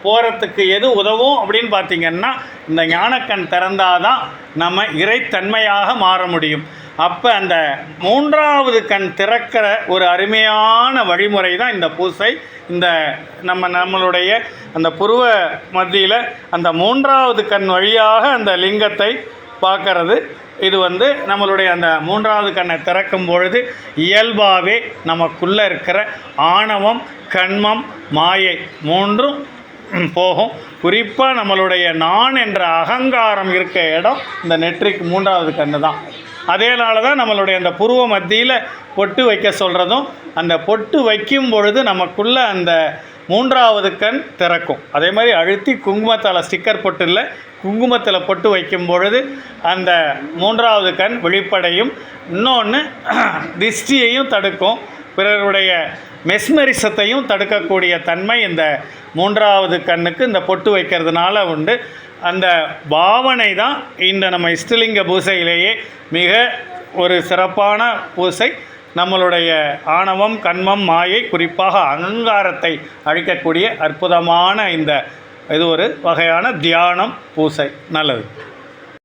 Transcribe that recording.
போகிறதுக்கு எது உதவும் அப்படின்னு பார்த்தீங்கன்னா, இந்த ஞானக்கண் திறந்தாதான் நம்ம இறைத்தன்மையாக மாற முடியும். அப்போ அந்த மூன்றாவது கண் திறக்கிற ஒரு அருமையான வழிமுறை தான் இந்த பூசை. இந்த நம்மளுடைய அந்த புருவ மத்தியில் அந்த மூன்றாவது கண் வழியாக அந்த லிங்கத்தை பார்க்கறது. இது நம்மளுடைய அந்த மூன்றாவது கண்ணை திறக்கும் பொழுது இயல்பாகவே நமக்குள்ளே இருக்கிற ஆணவம், கண்மம், மாயை மூன்றும் போகும். குறிப்பாக நம்மளுடைய நான் என்ற அகங்காரம் இருக்க இடம் இந்த நெற்றிக்கு மூன்றாவது கண்ணு தான். அதேனால தான் நம்மளுடைய அந்த புருவ மத்தியில் பொட்டு வைக்க சொல்கிறதும், அந்த பொட்டு வைக்கும் பொழுது நமக்குள்ளே அந்த மூன்றாவது கண் திறக்கும். அதே மாதிரி அழுத்தி குங்குமத்தால் ஸ்டிக்கர் பொட்டு இல்லை, குங்குமத்தில் பொட்டு வைக்கும் பொழுது அந்த மூன்றாவது கண் வெளிப்படையும். இன்னொன்று திஷ்டியையும் தடுக்கும், பிறருடைய மெஸ்மரிசத்தையும் தடுக்கக்கூடிய தன்மை இந்த மூன்றாவது கண்ணுக்கு இந்த பொட்டு வைக்கிறதுனால உண்டு. அந்த பாவனை தான் இந்த நம்ம இஷ்டலிங்க பூசையிலேயே மிக ஒரு சிறப்பான பூசை. நம்மளுடைய ஆணவம், கண்மம், மாயை, குறிப்பாக அகங்காரத்தை அழிக்கக்கூடிய அற்புதமான இது ஒரு வகையான தியானம் பூசை. நல்லது.